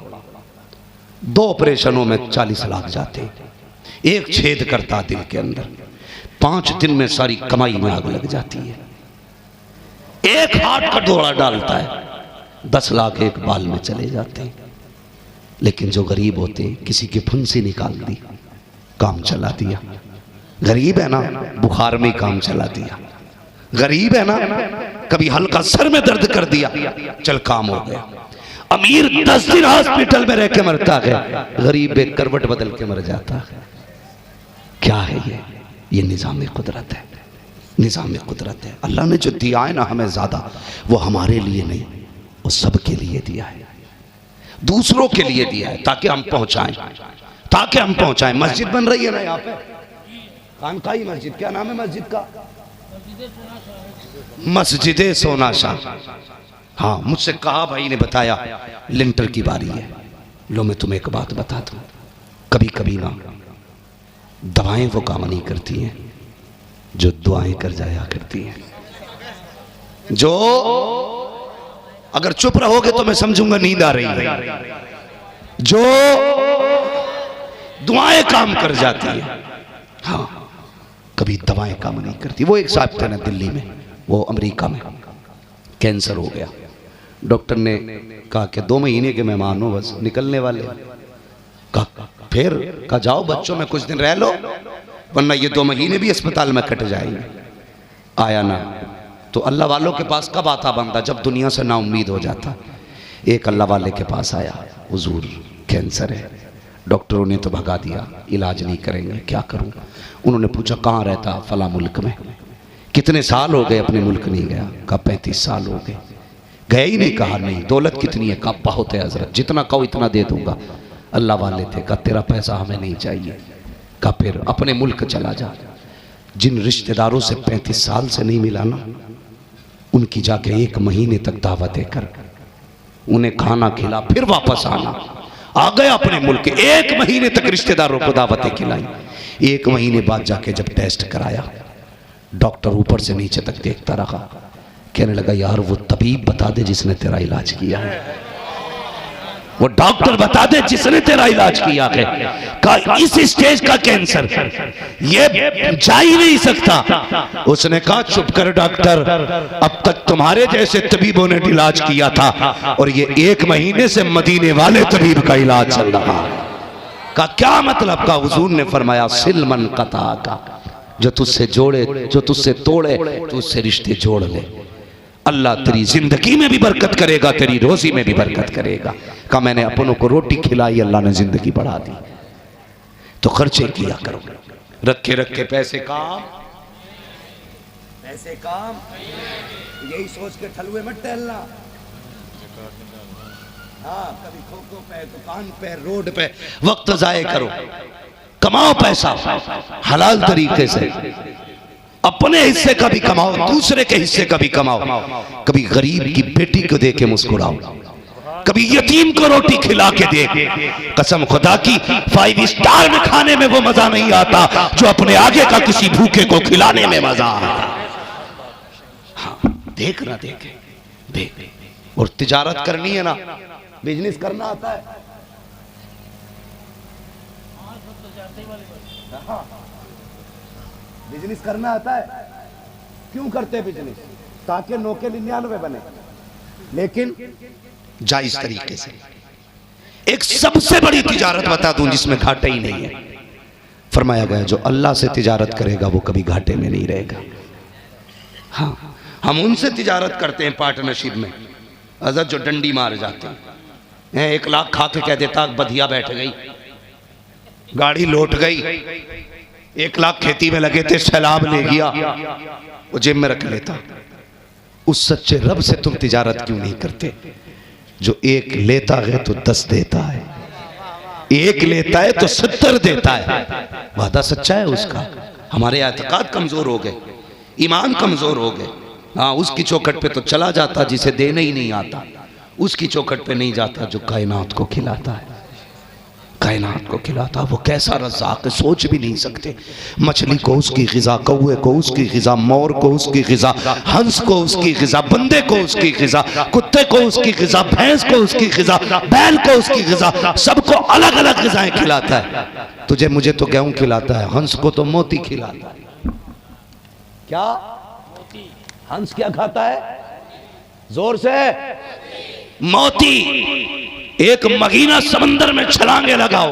2 ऑपरेशनों में 40 लाख जाते, एक छेद करता दिल के अंदर, 5 दिन में सारी कमाई में आग लग जाती है। एक हाथ का डोरा डालता है 10 लाख एक बाल में चले जाते हैं। लेकिन जो गरीब होते किसी की फुंसी निकाल दी काम चला दिया, गरीब है ना बुखार में काम चला दिया, गरीब है ना कभी हल्का सर में दर्द कर दिया चल काम हो गया। अमीर 10 दिन हॉस्पिटल में रह के मरता है, गरीब एक करवट बदल के मर जाता है। क्या है ये निज़ाम कुदरत है, निज़ाम कुदरत है। अल्लाह ने जो दिया है ना हमें ज्यादा, वो हमारे लिए नहीं, वो सबके लिए दिया है, दूसरों के लिए दिया है ताकि हम पहुंचाएं, ताकि हम पहुंचाएं। मस्जिद बन रही है ना यहाँ पे, खानकाही मस्जिद, क्या नाम है मस्जिद का? मस्जिद सोना शाह। हाँ मुझसे कहा भाई ने बताया लिंटर की बारी है। लो मैं तुम्हें एक बात बता दूं, कभी कभी ना दवाएं वो काम नहीं करती हैं जो दुआएं कर जाया करती हैं। जो अगर चुप रहोगे तो मैं समझूंगा नींद आ रही है, जो दुआएं काम कर जाती है, हाँ कभी दवाएं काम नहीं करती। वो एक साहब थे ना दिल्ली में, वो अमेरिका में कैंसर हो गया। डॉक्टर ने कहा कि 2 महीने के मेहमान हो बस, निकलने वाले। कहा फिर कहा जाओ बच्चों में कुछ दिन रह लो, वरना ये 2 महीने भी अस्पताल में कट जाएंगे। आया ना तो अल्लाह वालों के पास कब आता बंदा, जब दुनिया से ना उम्मीद हो जाता। एक अल्लाह वाले के पास आया, हुजूर कैंसर है, डॉक्टरों ने तो भगा दिया, इलाज नहीं करेंगे, क्या करूं। उन्होंने पूछा कहाँ रहता, फला मुल्क में। कितने साल हो गए अपने मुल्क नहीं गया? कहा 35 साल हो गए। गए ही नहीं? कहा नहीं। दौलत कितनी है? कहा बहुत है हजरत, जितना कहो इतना दे दूंगा। अल्लाह वाले थे, कहा तेरा पैसा हमें नहीं चाहिए। कहा फिर अपने मुल्क चला जा, जिन रिश्तेदारों से 35 साल से नहीं मिला ना, उनकी जाके 1 महीने तक दावत देकर उन्हें खाना खिला, फिर वापस आना। आ गया अपने मुल्क, 1 महीने तक रिश्तेदारों को दावतें खिलाई। 1 महीने बाद जाके जब टेस्ट कराया, डॉक्टर ऊपर से नीचे तक देखता रहा, कहने लगा यार वो तबीब बता दे जिसने तेरा इलाज किया है, वो डॉक्टर बता दे जिसने तेरा इलाज किया है। कहा इस स्टेज का कैंसर ये जा ही नहीं सकता। उसने कहा चुप कर डॉक्टर, अब तक तुम्हारे जैसे तबीबों ने इलाज किया था और ये 1 महीने से मदीने वाले तबीब का इलाज चल रहा है। का क्या मतलब? का हुजूर ने फरमाया सिलमन कता का, जो तुझसे जोड़े, जो तुझसे तोड़े, तो उससे रिश्ते जोड़ ले। अल्लाह तेरी जिंदगी में भी बरकत करेगा, तेरी रोजी में भी बरकत करेगा। का मैंने अपनों को रोटी खिलाई, अल्लाह ने जिंदगी बढ़ा दी। तो खर्चे किया करो, रखे रखे पैसे काम, पैसे काम, यही सोच के ठलुए मत टहलना। हाँ कभी खोखो पे, दुकान पे, रोड पे वक्त जाए करो, कमाओ पैसा हलाल तरीके से, अपने हिस्से का भी कमाओ, दूसरे के हिस्से का भी कमाओ। कभी गरीब की बेटी को दे के मुस्कुराओ, कभी यतीम को रोटी खिला के दे। कसम खुदा की 5 स्टार में खाने में वो मजा नहीं आता जो अपने आगे का किसी भूखे को खिलाने में मजा आता। हाँ, देख ना देखे, देख। और तिजारत करनी है ना, बिजनेस करना आता है, बिजनेस करना आता है। क्यों करते बिजनेस? ताकि 9 के 99 बने, लेकिन जायज तरीके से। एक सबसे बड़ी तिजारत बता दूं जिसमें घाटा ही नहीं है। फरमाया गया जो अल्लाह से तिजारत करेगा वो कभी घाटे में नहीं रहेगा। हाँ, हम उनसे तिजारत करते हैं पार्टनरशिप में, हजरत जो डंडी मार जाते हैं। 1 लाख खा के कह देता बधिया बैठ गई, गाड़ी लौट गई, 1 लाख खेती में लगे थे, सैलाब ले गया, वो जेब में रख लेता। उस सच्चे रब से तुम तिजारत क्यों नहीं करते जो 1 लेता है तो 10 देता है, 1 लेता है तो 70 देता है। वादा सच्चा है उसका। हमारे एतकाद कमजोर हो गए, ईमान कमजोर हो गए। हाँ, उसकी चौखट पे तो चला जाता जिसे देने ही नहीं आता, उसकी चौखट पे नहीं जाता जो कायनात को खिलाता है, कायनात को खिलाता। वो कैसा रज़ाक़ है, सोच भी नहीं सकते। मछली को उसकी ग़िज़ा, कौवे को उसकी ग़िज़ा, मोर को उसकी ग़िज़ा, हंस को उसकी ग़िज़ा, बंदे को उसकी ग़िज़ा, कुत्ते को उसकी ग़िज़ा, भैंस को उसकी ग़िज़ा, बैल को उसकी ग़िज़ा, सबको अलग अलग ग़िज़ाएं खिलाता है। तुझे मुझे तो गेहूं खिलाता है, हंस को तो मोती खिलाता है। क्या हंस क्या खाता है? जोर से, मोती। एक मगीना समंदर में छलांगे लगाओ,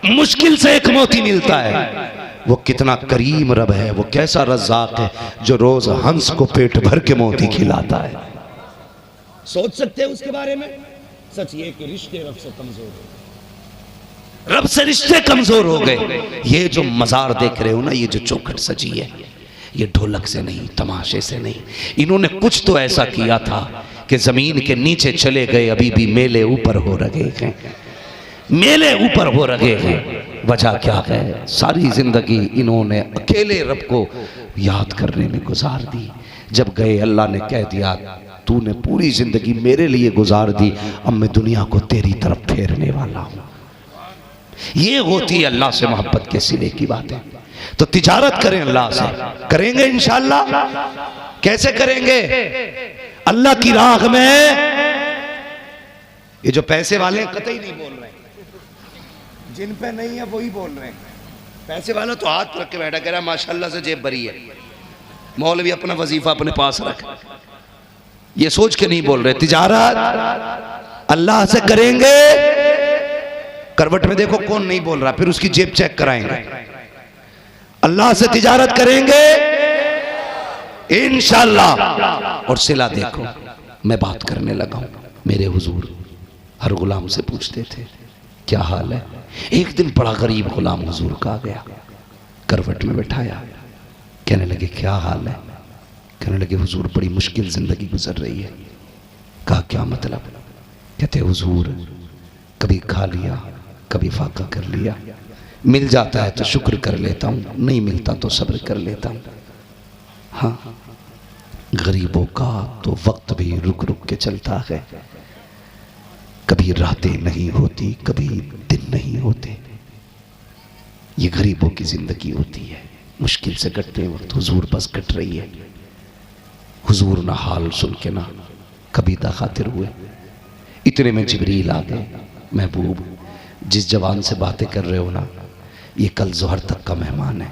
मुश्किल से एक मोती मिलता है। वो कितना करीम रब है, वो कैसा रज़ाक़ है जो रोज हंस को पेट भर के मोती खिलाता है। सोच सकते हैं उसके बारे में? सच ये कि रिश्ते रब से कमजोर हो गए, रब से रिश्ते कमजोर हो गए। ये जो मजार देख रहे हो ना, ये जो चौखट सजी है, ये ढोलक से नहीं, तमाशे से नहीं। इन्होंने कुछ तो ऐसा किया था कि जमीन के नीचे चले गए, अभी भी मेले ऊपर हो रहे हैं, मेले ऊपर हो रहे हैं। वजह क्या है? सारी जिंदगी इन्होंने अकेले रब को याद करने में गुजार दी। जब गए अल्लाह ने कह दिया तूने पूरी जिंदगी मेरे लिए गुजार दी, अब मैं दुनिया को तेरी तरफ फेरने वाला हूं। ये होती है अल्लाह से मोहब्बत के सिले की बात है। तो तिजारत करें अल्लाह से, करेंगे इंशाअल्लाह। कैसे करेंगे? अल्लाह की राह में। ये जो पैसे वाले हैं कतई नहीं बोल रहे, जिन पे नहीं है वही बोल रहे हैं। पैसे वाला तो हाथ रख के बैठा कह रहा माशाल्लाह से जेब भरी है, मौलवी अपना वजीफा अपने पास रख, ये सोच के नहीं बोल रहे। तिजारत अल्लाह से करेंगे। करवट में देखो कौन नहीं बोल रहा, फिर उसकी जेब चेक कराएंगे। अल्लाह से तिजारत करेंगे इंशाअल्लाह। और सिला देखो, मैं बात करने लगा हूं, मेरे हुजूर हर गुलाम से पूछते थे क्या हाल है। एक दिन बड़ा गरीब गुलाम हुजूर का आ गया, करवट में बैठाया, कहने लगे क्या हाल है। कहने लगे हुजूर बड़ी मुश्किल जिंदगी गुजर रही है। कहा क्या मतलब? कहते हुजूर कभी खा लिया, कभी फाका कर लिया, मिल जाता है तो शुक्र कर लेता हूँ, नहीं मिलता तो सब्र कर लेता हूँ। हाँ, गरीबों का तो वक्त भी रुक रुक के चलता है, कभी रातें नहीं होती, कभी दिन नहीं होते। ये गरीबों की जिंदगी होती है, मुश्किल से कटते वक्त हुजूर बस कट रही है। हुजूर ना हाल सुन के ना कभी खातिर हुए। इतने में जिब्रील आ गए, महबूब जिस जवान से बातें कर रहे हो ना, ये कल जोहर तक का मेहमान है,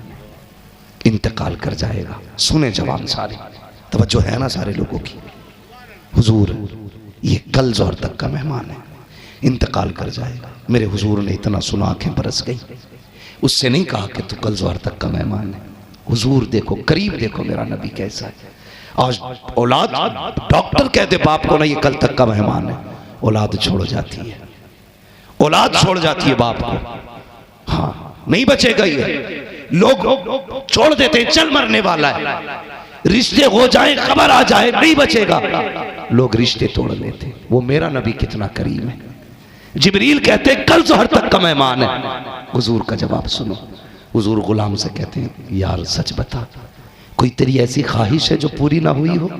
इंतकाल कर जाएगा। सुने जवान सारे, तवज्जो है ना सारे लोगों की। हुजूर ये कल जोहर तक का मेहमान है, इंतकाल कर जाएगा। मेरे हुजूर ने इतना सुना आंखें बरस गई। उससे नहीं कहा कि तू कल जोहर तक का मेहमान है। हुजूर देखो, करीब देखो मेरा नबी कैसा है। आज औलाद डॉक्टर कहते बाप को ना ये कल तक का मेहमान है, औलाद छोड़ जाती है, औलाद छोड़ जाती है बाप को। हाँ, नहीं बचेगा ये। लोग छोड़ देते हैं, चल मरने वाला है, रिश्ते हो जाए खबर आ जाए नहीं बचेगा, लोग रिश्ते तोड़ लेते। वो मेरा नबी कितना करीम है। जिब्रील कहते हैं कल जोहर तक का मेहमान है। हुजूर का जवाब सुनो। हुजूर गुलाम से कहते हैं यार सच बता, कोई तेरी ऐसी ख्वाहिश है जो पूरी ना हुई हो,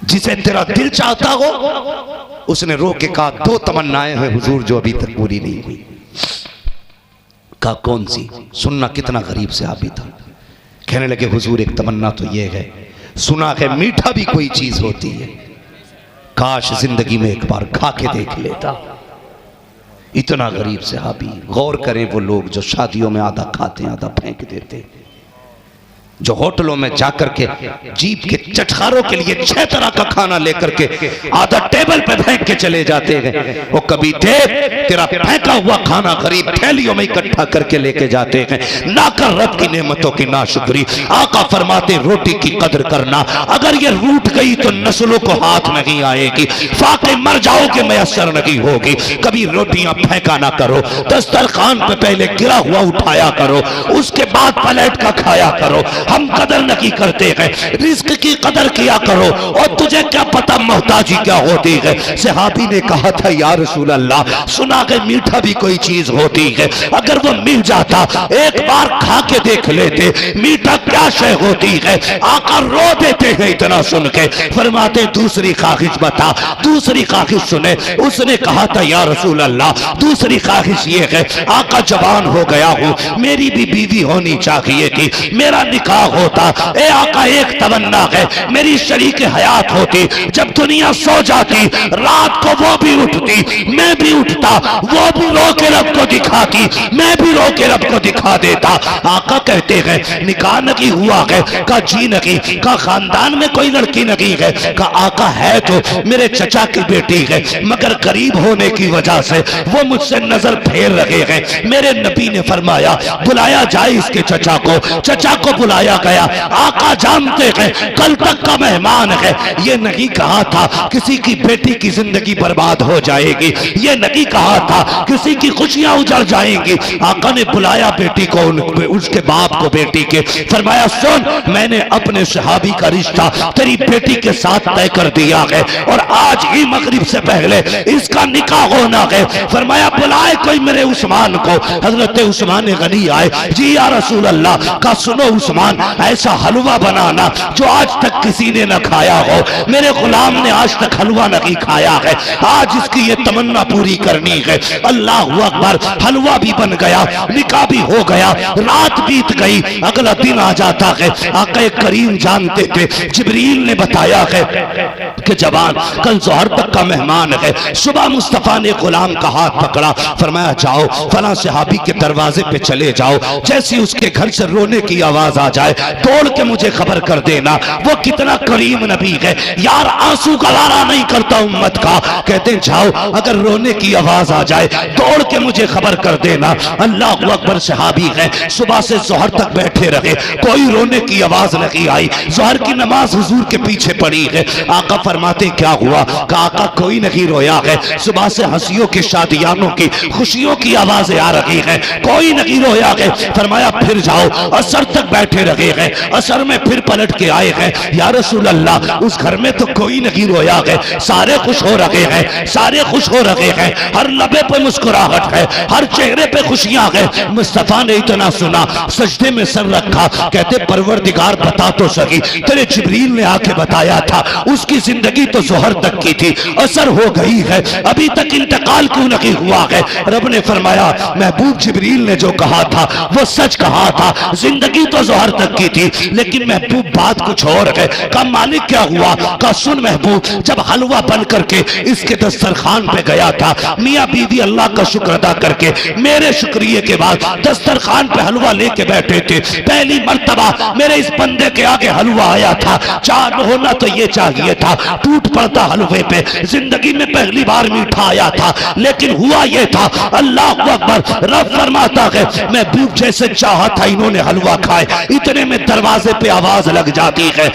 जिसे तेरा दिल चाहता हो? उसने रो के कहा 2 तमन्नाएं हैं हुजूर जो अभी तक पूरी नहीं हुई। कहा कौन सी? सुनना कितना गरीब से आबी था। कहने लगे हुजूर एक तमन्ना तो ये है, सुना है मीठा भी कोई चीज होती है, काश जिंदगी में एक बार खा के देख लेता। इतना गरीब सहाबी, गौर करें वो लोग जो शादियों में आधा खाते आधा फेंक देते, जो होटलों में जाकर के जीप के चटखारों के लिए 6 तरह का खाना लेकर के आधा टेबल पे फेंक के चले जाते हैं। वो कभी देख तेरा फेंका हुआ खाना गरीब थैलियों में इकट्ठा करके लेके जाते हैं। ना कर रब की नेमतों की नाशुक्री। आका फरमाते रोटी की कदर करना, अगर ये रूठ गई तो नस्लों को हाथ नहीं आएगी, फाके मर जाओगे मैसर नहीं होगी। कभी रोटियां फेंका ना करो, दस्तरखान पे पहले गिरा हुआ उठाया करो, उसके बाद प्लेट का खाया करो। हम कदर नहीं करते हैं, रिस्क की कदर किया करो। और तुझे क्या पता मोहताजी क्या होती है। सहाबी ने कहा था या रसूल अल्लाह, सुना के मीठा भी कोई चीज होती है, अगर वो मिल जाता एक बार खा के देख लेते मीठा क्या शय होती है। आका रो देते हैं इतना सुन के, फरमाते दूसरी ख्वाहिश बता। दूसरी ख्वाहिश सुने, उसने कहा था या रसूल अल्लाह दूसरी ख्वाहिश ये है, आका जवान हो गया हूँ, मेरी भी बीवी होनी चाहिए थी, मेरा निकाह होता। ए आका एक तमन्ना है, मेरी शरीक हयात होती, जब दुनिया सो जाती रात को वो भी उठती, मैं भी उठता, वो भी रो के रब को दिखाती, मैं भी रो के रब को दिखा देता। आका कहते हैं निकाह नहीं हुआ है, का जी नहीं, का खानदान में कोई लड़की नहीं है, का आका है तो मेरे चचा की बेटी है, मगर गरीब होने की वजह से वो मुझसे नजर फेर रहे हैं। मेरे नबी ने फरमाया बुलाया जाए इसके चचा को। चचा को बुलाया गया। आका जानते हैं कल तक का मेहमान है, ये नहीं कहा था किसी की बेटी की जिंदगी बर्बाद हो जाएगी, ये नहीं कहा था किसी की खुशियां उजड़ जाएंगी। आका ने बुलाया बेटी को, उसके बाप को बेटी के, फरमाया सुन मैंने अपने सहाबी का रिश्ता तेरी बेटी के साथ तय कर दिया है और आज ही मगरिब से पहले इसका निकाह होना है। फरमाया बुलाए कोई मेरे उस्मान को। हजरत उस्मान गनी आए, जी या रसूल अल्लाह, का सुनो उस्मान ऐसा हलवा बनाना जो आज तक किसी ने न खाया हो, मेरे गुलाम ने आज तक हलवा नहीं खाया है, आज इसकी ये तमन्ना पूरी करनी है। अल्लाह अकबर, हलवा भी बन गया, निकाह भी हो गया, रात बीत गई, अगला दिन आ जाता है। आका करीम जानते थे, जिब्रील ने बताया है कि जवान कल जोहर तक का मेहमान है। सुबह मुस्तफा ने गुलाम का हाथ पकड़ा, फरमाया जाओ फला सहाबी के दरवाजे पे चले जाओ, जैसी उसके घर से रोने की आवाज आ जाए तोड़ के मुझे खबर कर देना। वो कितना करीम नबी है यार, आंसू गवारा नहीं करता उम्मत का। कहते जाओ अगर रोने की आवाज आ जाए तोड़ के मुझे खबर कर देना। अल्लाह अकबर, सहाबी है, सुबह से जोहर तक बैठे रहे, कोई रोने की आवाज नहीं आई। जोहर की नमाज हुजूर के पीछे पड़ी है। आका फरमाते क्या हुआ? आका कोई नहीं रोया है, सुबह से हंसियों की शादियानों की खुशियों की आवाजें आ रही है, कोई नहीं रोया है। फरमाया फिर जाओ, असर तक बैठे रहे हैं, असर में फिर पलट के आए हैं, या रसूल अल्लाह उस घर में तो कोई नहीं रोया है, सारे खुश हो रहे हैं, सारे खुश हो रहे हैं, हर लबे पे मुस्कुराहट है, हर चेहरे पे खुशियां है। मुस्तफा ने इतना सुना, सजदे में सर रखा, कहते परवरदिगार बता तो सही, तेरे जिब्रील ने आके बताया था उसकी जिंदगी तो जोहर तक की थी, असर हो गई है, अभी तक इंतकाल क्यों नहीं हुआ है? रब ने फरमाया महबूब जिब्रील ने जो कहा था वो सच कहा था, जिंदगी तो जोहर तक की थी, लेकिन महबूब बात कुछ और है। का मालिक क्या हुआ? का सुन महबूब, जब हलवा बन करके इसके दस्तरखान पे गया था, मियाँ बीवी अल्लाह का शुक्र अदा करके मेरे शुक्रिया के बाद दस्तरखान पे हलवा लेके बैठे थे, पहली मर्तबा मेरे इस बंदे के आगे हलवा आया था। चार होना तो ये चाहिए था, टूट पड़ता हलवे पे, जिंदगी में पहली बार मीठा आया था, लेकिन हुआ ये था। अल्लाह अकबर, रब फरमाता है महबूब जैसे चाहा था इन्होंने हलवा खाए, इतने में दरवाजे पे आवाज लग जाती है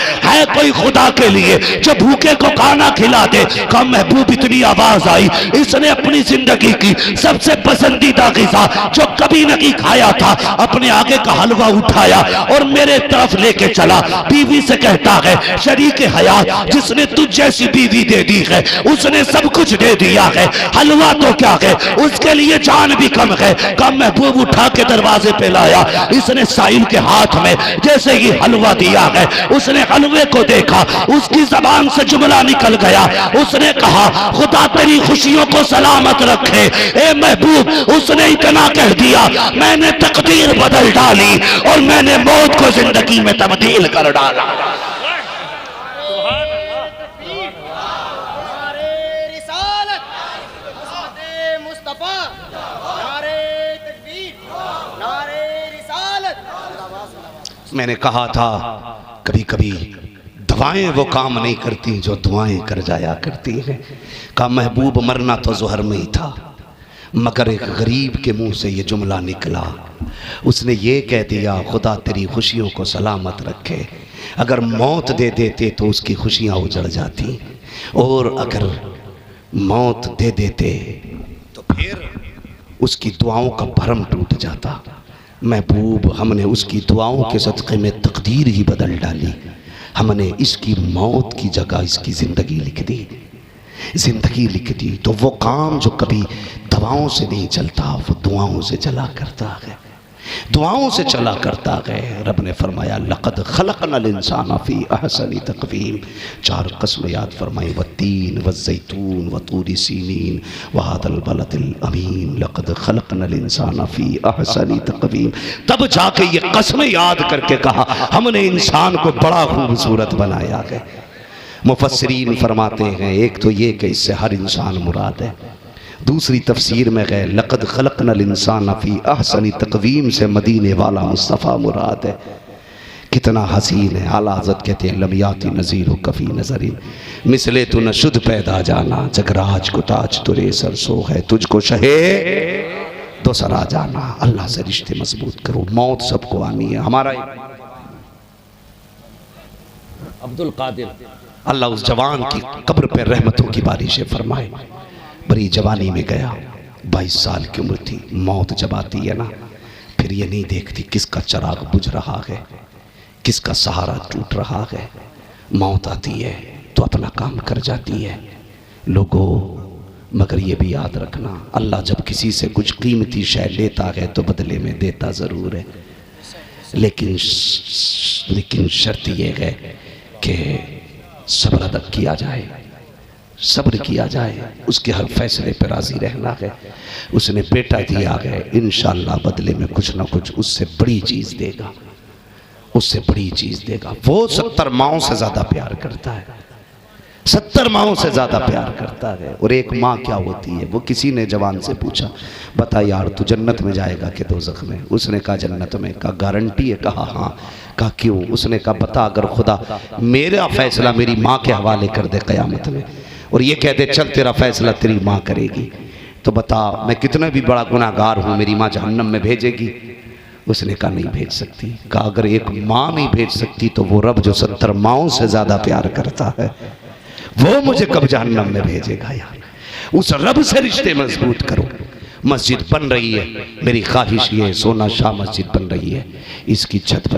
कोई खुदा के लिए जो भूखे को खाना खिला दे। कहा महबूब इतनी आवाज आई, इसने अपनी जिंदगी की सबसे पसंदीदा ग़िज़ा जो कभी नहीं खाया था अपने आगे का हलवा उठाया और मेरे तरफ लेके चला। बीवी से कहता है शरीक हयात जिसने तुझ जैसी बीवी दे दी है उसने सब कुछ दे दिया है, हलवा तो क्या है, उसके लिए जान भी कम है। कम महबूब उठा के दरवाजे पे लाया, इसने साहिल के हाथ में जैसे ही हलवा दिया है, उसने हलवे को देखा, उसकी जबान से जुमला निकल गया, उसने कहा खुदा तेरी खुशियों को सलामत रखे। ए महबूब, उसने इतना कह दिया, मैंने तकदीर बदल डाली और मैंने मौत को जिंदगी में तब्दील कर डाला। मैंने कहा था कभी कभी दवाएं वो काम नहीं करती जो दुआएं कर जाया करती हैं। का महबूब मरना तो ज़ोहर में ही था, मगर एक गरीब के मुंह से ये जुमला निकला। उसने ये कह दिया खुदा तेरी खुशियों को सलामत रखे। अगर मौत दे देते तो उसकी खुशियां उजड़ जाती, और अगर मौत दे देते तो फिर उसकी दुआओं का भरम टूट जाता। महबूब, हमने उसकी दुआओं के सदक़े में तकदीर ही बदल डाली। हमने इसकी मौत की जगह इसकी ज़िंदगी लिख दी, ज़िंदगी लिख दी। तो वो काम जो कभी दवाओं से नहीं चलता वो दुआओं से चला करता है, दुआओं से चला करता है। रब ने फरमाया लक़द ख़लक़नल इंसान फ़ी अहसनी तक़वीम। 4 कसम याद फरमाई, वत्तीन वज़्ज़ैतून वतूरी सीनीन वहादल बलदिल अमीन लक़द ख़लक़नल इंसान फ़ी अहसनी तक़वीम। तब जाके ये कसमें याद करके कहा हमने इंसान को बड़ा खूबसूरत बनाया है। मुफस्सिरीन फरमाते हैं एक तो ये कि इससे हर इंसान मुराद है, दूसरी तफसीर में गए लक़द ख़लक़नल इंसान फ़ी अहसनी तक़वीम से मदीने वाला मुस्तफ़ा मुराद है। कितना हसीन है। आला हज़रत कहते हैं लमियाती नज़ीर हो कफ़ी नज़रीन, मिसले तू न शुद्ध पैदा जाना, जगराज को ताज तुरे सरसो है, तुझको शहे दो सरा जाना। अल्लाह से रिश्ते मजबूत करो। मौत सबको आनी है। हमारा अब्दुल कादिर, अल्लाह उस जवान की कब्र पर रहमतों की बारिशें फरमाए। बड़ी जवानी में गया, 22 साल की उम्र थी। मौत जब आती है ना, फिर ये नहीं देखती किसका चिराग बुझ रहा है, किसका सहारा टूट रहा है। मौत आती है तो अपना काम कर जाती है लोगों। मगर ये भी याद रखना, अल्लाह जब किसी से कुछ कीमती शय लेता है तो बदले में देता ज़रूर है, लेकिन शर्त यह है कि सब्र अदा किया जाए, सब्र किया जाए, उसके हर फैसले पर राज़ी रहना है। उसने बेटा दिया है, इंशाअल्लाह बदले में कुछ ना कुछ उससे बड़ी चीज़ देगा, उससे बड़ी चीज़ देगा। वो 70 माओं से ज़्यादा प्यार करता है, 70 माओं से ज़्यादा प्यार करता है। और एक माँ क्या होती है? वो किसी ने जवान से पूछा, बता यार तू जन्नत में जाएगा कि दोज़ख में? उसने कहा जन्नत में। कहा गारंटी है? कहा हाँ। कहा क्यों? उसने कहा बता, अगर खुदा मेरा फैसला मेरी माँ के हवाले कर दे क़यामत में और ये कह दे चल तेरा फैसला तेरी माँ करेगी, तो बता मैं कितना भी बड़ा गुनाहगार हूँ, मेरी माँ जहन्नम में भेजेगी? उसने कहा नहीं भेज सकती। कहा अगर एक माँ नहीं भेज सकती तो वो रब जो 70 माओं से ज़्यादा प्यार करता है वो मुझे कब जहन्नम में भेजेगा? यार उस रब से रिश्ते मजबूत करो। मस्जिद बन रही है, मेरी ख्वाहिश ये सोना शाह मस्जिद बन रही है, इसकी छत पर